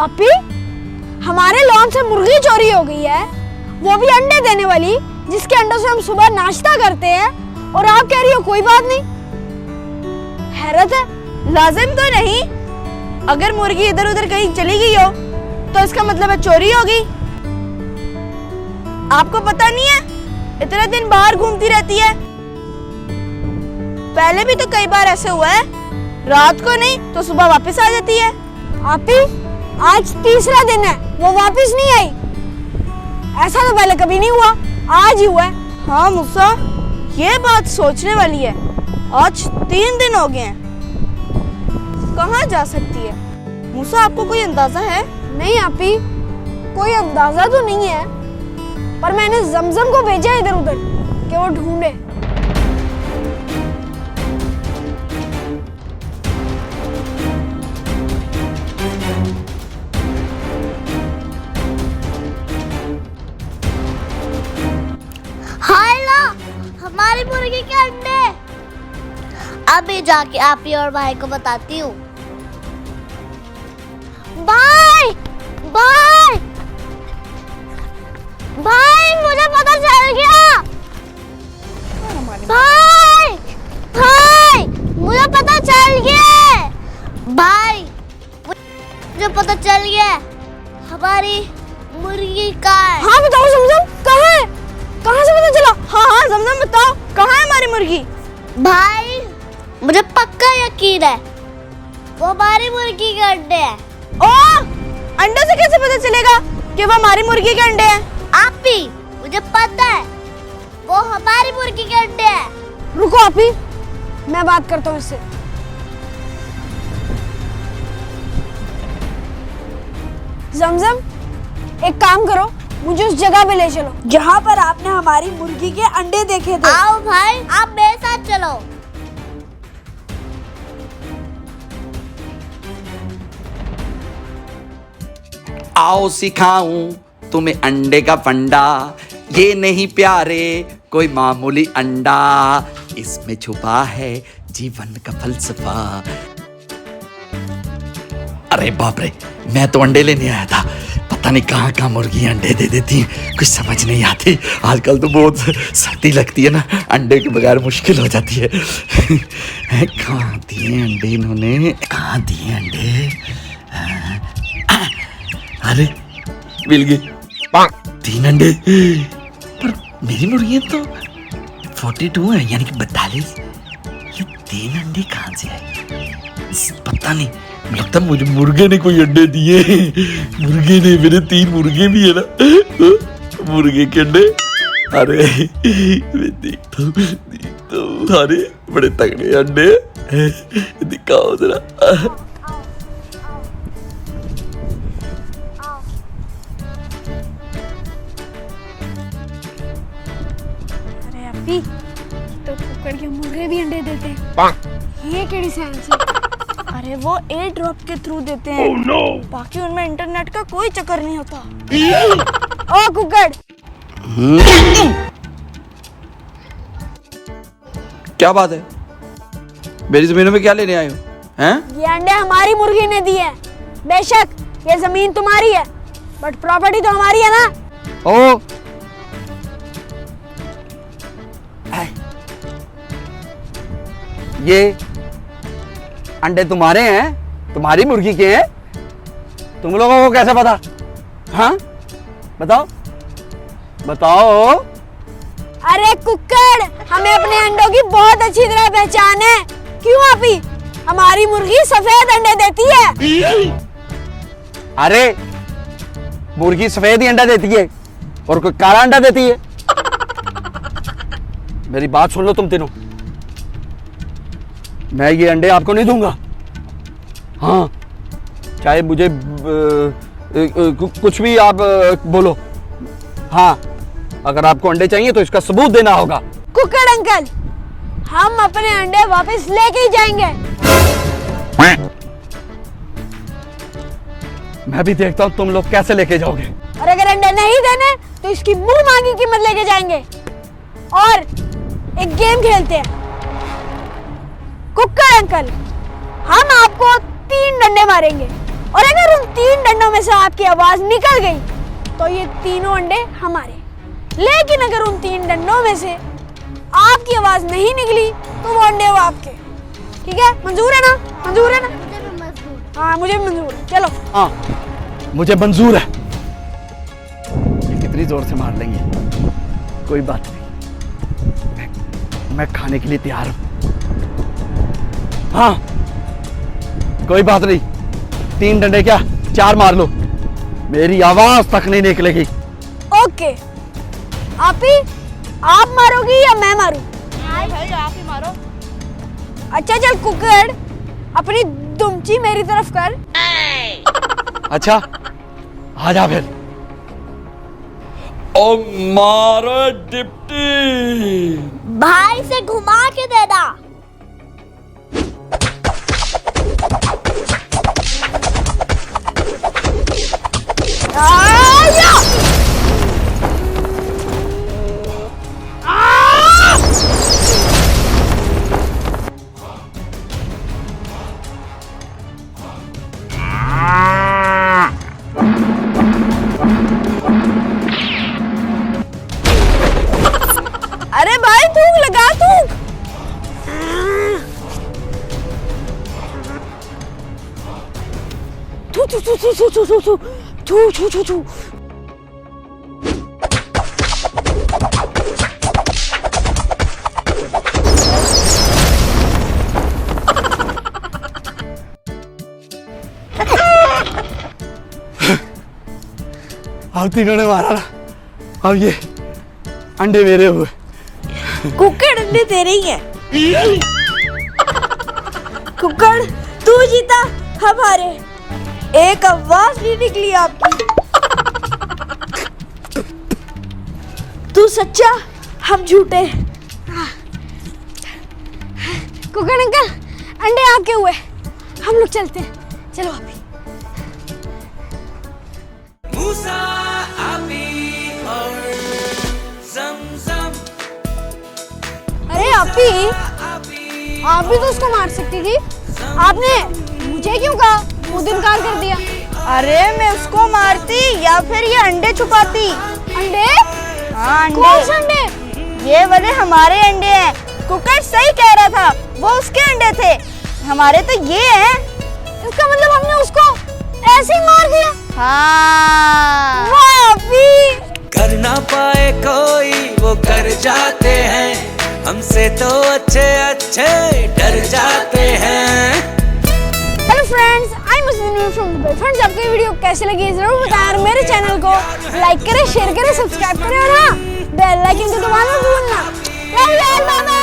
आपी, हमारे लॉन से मुर्गी चोरी हो गई है, वो भी अंडे देने वाली, जिसके अंडों से हम सुबह नाश्ता करते हैं, और आप कह रही हो कोई बात नहीं। हैरत है। लाजिम तो नहीं, अगर मुर्गी इधर उधर कहीं चली गई हो तो इसका मतलब है चोरी होगी। आपको पता नहीं है, इतने दिन बाहर घूमती रहती है। पहले भी तो कई बार ऐसे हुआ है, रात को नहीं तो सुबह वापस आ जाती है। आपी, आज तीसरा दिन है, वो वापस नहीं आई। ऐसा तो पहले कभी नहीं हुआ, आज ही हुआ है। हाँ मूसा, ये बात सोचने वाली है। आज 3 दिन हो गए हैं, कहाँ जा सकती है? मूसा, आपको कोई अंदाजा है? नहीं आपी, कोई अंदाजा तो नहीं है, पर मैंने जमजम को भेजा इधर उधर कि वो ढूंढे। हाय ला, हमारी मुर्गी के अंडे। अभी जाके आप ही और भाई को बताती हूँ। भाई भाई भाई, मुझे पता चल गया। भाई भाई, मुझे पता चल गया। भाई, मुझे पता चल गया, हमारी मुर्गी कहाँ है। हाँ बताओ जमजम, कहाँ है? कहाँ से पता चला? हाँ जमजम बताओ, कहाँ है हमारी मुर्गी? भाई, मुझे पक्का यकीन है वो हमारी मुर्गी के अंडे हैं। ओ, अंडे से कैसे पता चलेगा कि वो हमारी मुर्गी के अंडे हैं? आप ही, मुझे पता है वो हमारी मुर्गी के अंडे हैं। रुको आपी, मैं बात करता हूँ इससे। जमजम, एक काम करो, मुझे उस जगह पे ले चलो जहाँ पर आपने हमारी मुर्गी के अंडे देखे थे। आओ भाई, आप मेरे साथ चलो। आओ सिखाऊं तुम्हें अंडे का फंडा, ये नहीं प्यारे कोई मामूली अंडा, इसमें छुपा है जीवन का फलसफा। अरे बाप रे, मैं तो अंडे लेने आया था, पता नहीं कहाँ कहाँ मुर्गी अंडे दे देती हैं, कुछ समझ नहीं आती। आजकल तो बहुत सर्दी लगती है ना, अंडे के बगैर मुश्किल हो जाती है। कहाँ दिए अंडे इन्होंने, कहाँ दिए अंडे? अरे मिल गए 3 अंडे, पर मेरी मुर्गियाँ तो 42 है, यानी कि 42। ये 3 अंडे कहाँ से आए? पता नहीं, लगता मुझे मुर्गे ने कोई अंडे दिए। मुर्गे ने, मेरे 3 मुर्गे भी है ना, मुर्गे के अंडे। अरे मैं देखता हूँ, अरे बड़े तगड़े अंडे, दिखाओ जरा। अरे आपी, तो कुकर के मुर्गे भी अंडे देते हैं। ये केड़ी साइंस है? अरे वो एयर ड्रॉप के थ्रू देते हैं। oh, no. बाकी उनमें इंटरनेट का कोई चक्कर नहीं होता। ओ कुकर, क्या बात है, मेरी जमीनों में क्या लेने आए हो? हैं? ये अंडे हमारी मुर्गी ने दिए हैं। बेशक ये जमीन तुम्हारी है, बट प्रॉपर्टी तो हमारी है ना। ओ, ये अंडे तुम्हारे हैं, तुम्हारी मुर्गी के हैं, तुम लोगों को कैसे पता? हाँ बताओ बताओ। अरे कुकर, हमें अपने अंडों की बहुत अच्छी तरह पहचान है। क्यों आपी, हमारी मुर्गी सफेद अंडे देती है। अरे मुर्गी सफेद ही अंडा देती है और कोई काला अंडा देती है? मेरी बात सुन लो तुम तीनों, मैं ये अंडे आपको नहीं दूंगा। हाँ, चाहे मुझे कुछ भी आप बोलो। हाँ, अगर आपको अंडे चाहिए तो इसका सबूत देना होगा। कुकर अंकल, हम अपने अंडे वापस लेके ही जाएंगे। मैं भी देखता हूँ तुम लोग कैसे लेके जाओगे। और अगर अंडे नहीं देने तो इसकी मुंह मांगी कीमत लेके जाएंगे। और एक गेम खेलते हैं। कुकर अंकल, हम आपको 3 डंडे मारेंगे। और अगर उन 3 डंडों में से आपकी आवाज निकल गई तो ये तीनों अंडे हमारे। लेकिन अगर उन 3 डंडों में से आपकी आवाज नहीं निकली तो वो अंडे वो आपके। ठीक है, मंजूर है ना? मंजूर है ना? हाँ मुझे भी मंजूर है। चलो। हाँ मुझे मंजूर है। कितनी जोर से मार लेंगे, कोई बात नहीं, मैं खाने के लिए तैयार हूं। हाँ कोई बात नहीं, 3 डंडे क्या 4 मार लो, मेरी आवाज तक नहीं निकलेगी। ओके आप मारोगी या मैं मारूं? भाई आप ही मारो। अच्छा चल कुकर, अपनी दुमची मेरी तरफ कर। अच्छा आ जा फिर। ओ मारो डिप्टी। भाई से घुमा के देना। आया! अरे भाई थूक लगा, थूक। थू थू थू थू थू थू थू थू थू थू थू। अब तीनों ने मारा ना, अब ये अंडे मेरे हुए। कुकर अंडे तेरे ही हैं। कुकर तू जीता, हम हारे। एक आवाज नहीं निकली आपकी। तू सच्चा, हम झूठे। कुकर अंकल, अंडे आपके हुए, हम लोग चलते हैं। चलो अभी। मूसा अभी और ज़मज़म। अरे आप भी तो उसको मार सकती थी, आपने मुझे क्यों कहा? खुद इनकार कर दिया। अरे मैं उसको मारती या फिर ये अंडे छुपाती। अंडे? हाँ अंडे। कौन से अंडे? ये वाले हमारे अंडे हैं। कुकर सही कह रहा था, वो उसके अंडे थे, हमारे तो ये हैं। इसका मतलब हमने उसको ऐसे ही मार दिया? हाँ। वाह अभी। कर ना पाए कोई वो कर जाते हैं, हमसे तो अच्छे अच्छे डर जाते हैं। Hello friends, I am Muslim from Dubai. Friends आपको ये वीडियो कैसे लगी जरूर बताएं और मेरे चैनल को लाइक करें, शेयर करें, सब्सक्राइब करें और हाँ बेल आइकन को दबाना भूलना। Love you all, bye bye.